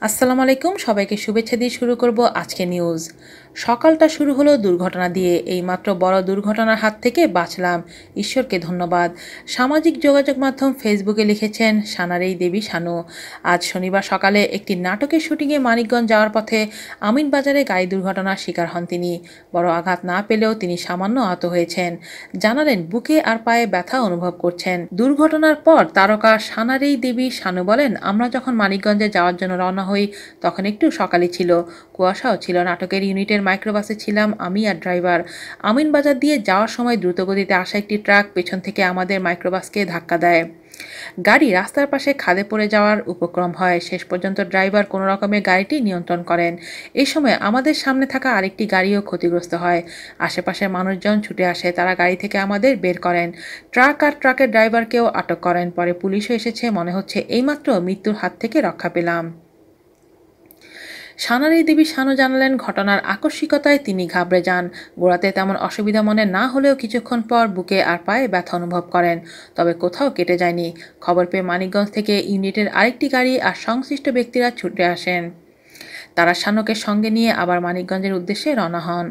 আসসালামু আলাইকুম, সবাইকে শুভেচ্ছা দিয়ে শুরু করব আজকে নিউজ। সকালটা শুরু হলো দুর্ঘটনা দিয়ে। এইমাত্র বড় দুর্ঘটনার হাত থেকে বাঁচলাম, ঈশ্বরকে ধন্যবাদ। সামাজিক যোগাযোগ মাধ্যম ফেসবুকে লিখেছেন সানারেই দেবী শানু। আজ শনিবার সকালে একটি নাটকের শুটিংয়ে মানিকগঞ্জ যাওয়ার পথে আমিনবাজারে গাড়ি দুর্ঘটনার শিকার হন তিনি। বড় আঘাত না পেলেও তিনি সামান্য আহত হয়েছেন। জানালেন বুকে আর পায়ে ব্যথা অনুভব করছেন। দুর্ঘটনার পর তারকা সানারেই দেবী শানু বলেন, আমরা যখন মানিকগঞ্জে যাওয়ার জন্য রওনা হই তখন একটু সকালই ছিল, কুয়াশাও ছিল। নাটকের ইউনিটের মাইক্রোবাসে ছিলাম আমি আর ড্রাইভার। আমিনবাজার দিয়ে যাওয়ার সময় দ্রুতগতিতে আসা একটি ট্রাক পেছন থেকে আমাদের মাইক্রোবাসকে ধাক্কা দেয়। গাড়ি রাস্তার পাশে খাদে পড়ে যাওয়ার উপক্রম হয়। শেষ পর্যন্ত ড্রাইভার কোনো রকমে গাড়িটি নিয়ন্ত্রণ করেন। এই সময় আমাদের সামনে থাকা আরেকটি গাড়িও ক্ষতিগ্রস্ত হয়। আশেপাশের মানুষজন ছুটে আসে, তারা গাড়ি থেকে আমাদের বের করেন। ট্রাক আর ট্রাকের ড্রাইভারকেও আটক করেন। পরে পুলিশও এসেছে। মনে হচ্ছে এইমাত্র মৃত্যুর হাত থেকে রক্ষা পেলাম। সানারেই দেবী শানু জানালেন, ঘটনার আকস্মিকতায় তিনি ঘাবড়ে যান। গোড়াতে তেমন অসুবিধা মনে না হলেও কিছুক্ষণ পর বুকে আর পায়ে ব্যথা অনুভব করেন, তবে কোথাও কেটে যায়নি। খবর পেয়ে মানিকগঞ্জ থেকে ইউনিটের আরেকটি গাড়ি আর সংশ্লিষ্ট ব্যক্তিরা ছুটে আসেন। তারা শানুকে সঙ্গে নিয়ে আবার মানিকগঞ্জের উদ্দেশ্যে রওনা হন।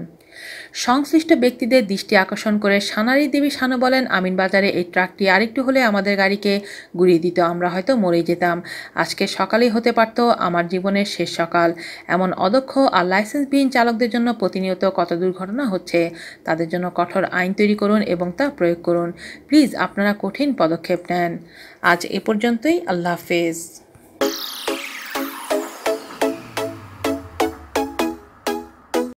সংশ্লিষ্ট ব্যক্তিদের দৃষ্টি আকর্ষণ করে সানারেই দেবী শানু বলেন, আমিনবাজারে এই ট্রাকটি আরেকটু হলে আমাদের গাড়িকে গুড়িয়ে দিত, আমরা হয়তো মরেই যেতাম। আজকে সকালেই হতে পারত আমার জীবনের শেষ সকাল। এমন অদক্ষ আর লাইসেন্সবিহীন চালকদের জন্য প্রতিনিয়ত কত দুর্ঘটনা হচ্ছে। তাদের জন্য কঠোর আইন তৈরি করুন এবং তা প্রয়োগ করুন। প্লিজ আপনারা কঠিন পদক্ষেপ নেন। আজ এ পর্যন্তই। আল্লাহ হাফেজ।